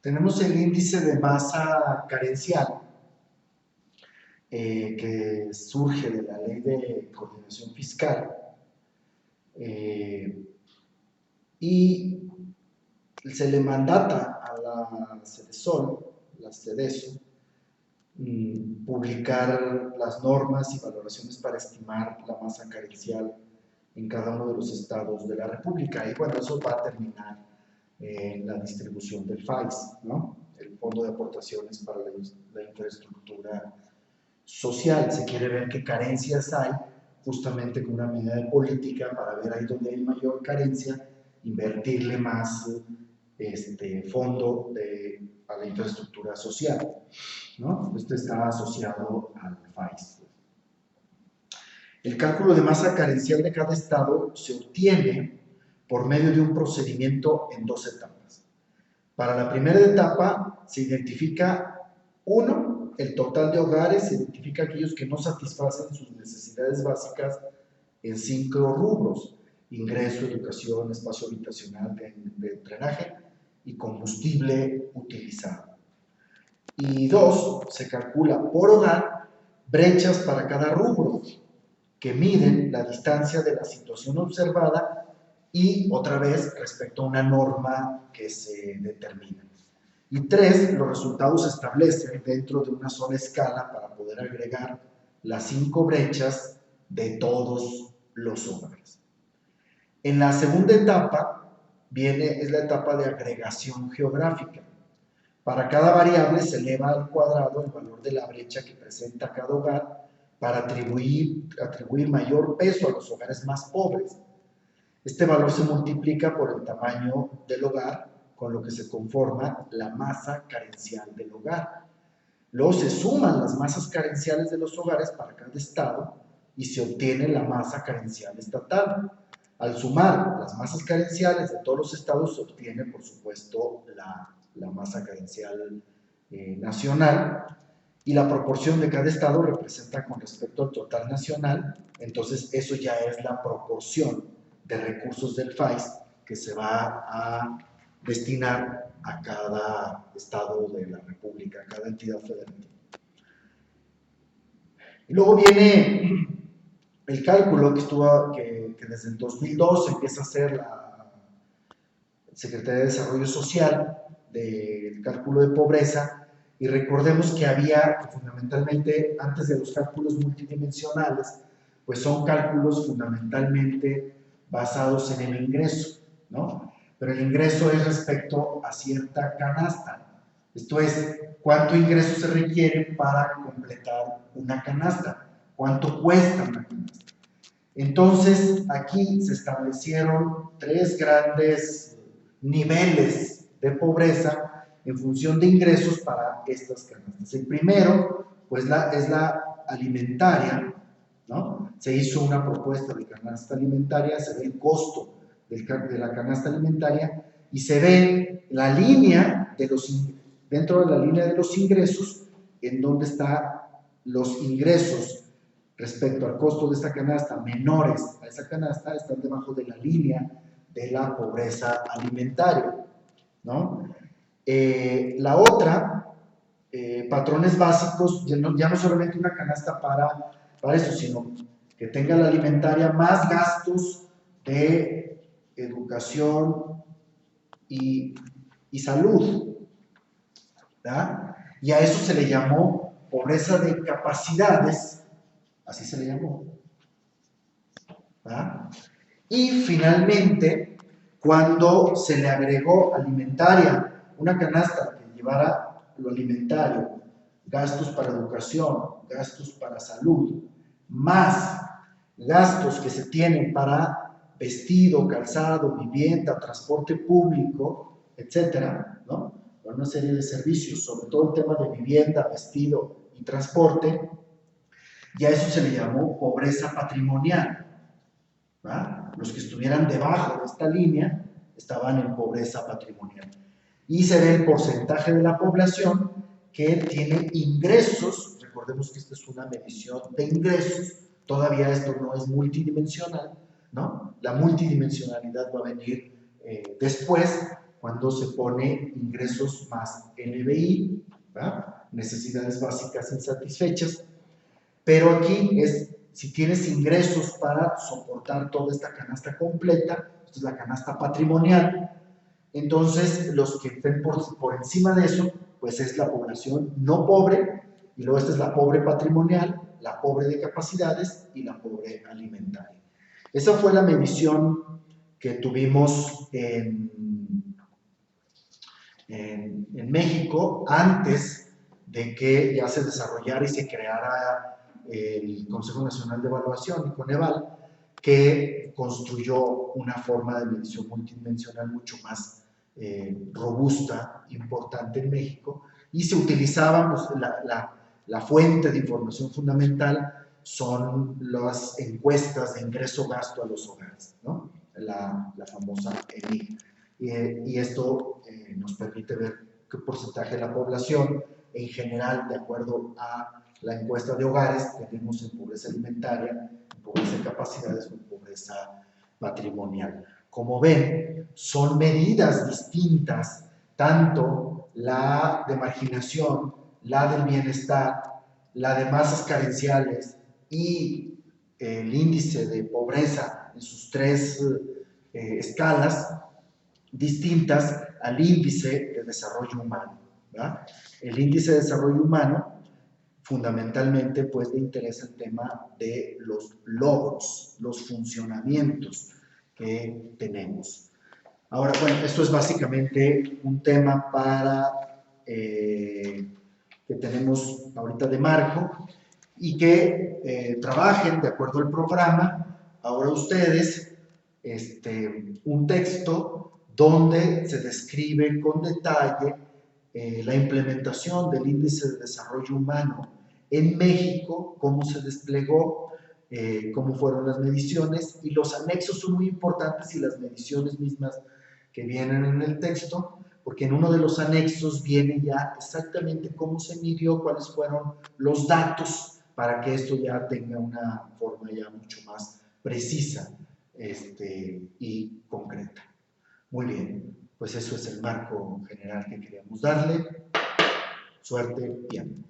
Tenemos el índice de masa carencial, que surge de la Ley de Coordinación Fiscal, eh, y se le mandata a la CEDESOL, la CEDESO, publicar las normas y valoraciones para estimar la masa carencial en cada uno de los estados de la República. Y bueno, eso va a terminar en la distribución del FAIS, ¿no? El Fondo de Aportaciones para la Infraestructura Social. Se quiere ver qué carencias hay, justamente con una medida de política para ver ahí donde hay mayor carencia, invertirle más fondo a la infraestructura social, ¿no? Esto está asociado al FAIS. El cálculo de masa carencial de cada estado se obtiene por medio de un procedimiento en dos etapas. Para la primera etapa se identifica, uno, el total de hogares, se identifica aquellos que no satisfacen sus necesidades básicas en 5 rubros: ingreso, educación, espacio habitacional, de drenaje y combustible utilizado. Y dos, se calcula por hogar brechas para cada rubro, que miden la distancia de la situación observada y, otra vez, respecto a una norma que se determina. Y tres, los resultados se establecen dentro de una sola escala para poder agregar las 5 brechas de todos los hogares. En la segunda etapa es la etapa de agregación geográfica. Para cada variable se eleva al cuadrado el valor de la brecha que presenta cada hogar para atribuir mayor peso a los hogares más pobres. Este valor se multiplica por el tamaño del hogar, con lo que se conforma la masa carencial del hogar. Luego se suman las masas carenciales de los hogares para cada estado y se obtiene la masa carencial estatal. Al sumar las masas carenciales de todos los estados se obtiene, por supuesto, la masa carencial nacional, y la proporción de cada estado representa con respecto al total nacional. Entonces eso ya es la proporción de recursos del FAIS que se va a destinar a cada estado de la República, a cada entidad federativa. Y luego viene el cálculo que desde el 2002 empieza a hacer la Secretaría de Desarrollo Social, del cálculo de pobreza. Y recordemos que había, fundamentalmente, antes de los cálculos multidimensionales, pues son cálculos fundamentalmente basados en el ingreso, ¿no? Pero el ingreso es respecto a cierta canasta. Esto es, ¿cuánto ingreso se requiere para completar una canasta? ¿Cuánto cuesta una canasta? Entonces, aquí se establecieron 3 grandes niveles de pobreza en función de ingresos para estas canastas. El primero, pues, es la alimentaria, ¿no? Se hizo una propuesta de canasta alimentaria, se ve el costo de la canasta alimentaria y se ve la línea dentro de la línea de los ingresos, en donde están los ingresos respecto al costo de esta canasta menores a esa canasta, están debajo de la línea de la pobreza alimentaria, ¿no? La otra, patrones básicos, ya no solamente una canasta para eso, sino que tenga la alimentaria más gastos de educación y salud, ¿verdad? Y a eso se le llamó pobreza de capacidades, así se le llamó, ¿verdad? Y finalmente, cuando se le agregó alimentaria, una canasta que llevara lo alimentario, gastos para educación, gastos para salud, más gastos que se tienen para vestido, calzado, vivienda, transporte público, etcétera, ¿no? Para una serie de servicios, sobre todo el tema de vivienda, vestido y transporte, y a eso se le llamó pobreza patrimonial, ¿verdad? Los que estuvieran debajo de esta línea estaban en pobreza patrimonial. Y se ve el porcentaje de la población que tiene ingresos. Recordemos que esta es una medición de ingresos, todavía esto no es multidimensional, ¿no? La multidimensionalidad va a venir después, cuando se pone ingresos más NBI, ¿verdad? Necesidades básicas insatisfechas, pero aquí es si tienes ingresos para soportar toda esta canasta completa, esta es la canasta patrimonial, entonces los que estén por encima de eso, pues es la población no pobre, y luego esta es la pobre patrimonial, la pobre de capacidades y la pobre alimentaria. Esa fue la medición que tuvimos en México antes de que ya se desarrollara y se creara el Consejo Nacional de Evaluación, y Coneval, que construyó una forma de medición multidimensional mucho más robusta, importante en México, y se utilizaba pues, la fuente de información fundamental son las encuestas de ingreso-gasto a los hogares, ¿no? La famosa ENIG. Y esto nos permite ver qué porcentaje de la población en general, de acuerdo a la encuesta de hogares, tenemos en pobreza alimentaria, en pobreza de capacidades o en pobreza patrimonial. Como ven, son medidas distintas, tanto la de marginación, la del bienestar, la de masas carenciales y el índice de pobreza en sus tres escalas distintas al índice de desarrollo humano, ¿verdad? El índice de desarrollo humano fundamentalmente pues le interesa el tema de los logros, los funcionamientos que tenemos. Ahora, bueno, esto es básicamente un tema para que tenemos ahorita de marco y que trabajen de acuerdo al programa, ahora ustedes, un texto donde se describe con detalle la implementación del índice de desarrollo humano en México, cómo se desplegó, cómo fueron las mediciones, y los anexos son muy importantes y las mediciones mismas que vienen en el texto, porque en uno de los anexos viene ya exactamente cómo se midió, cuáles fueron los datos, para que esto ya tenga una forma ya mucho más precisa y concreta. Muy bien, pues eso es el marco general que queríamos darle. Suerte y ánimo.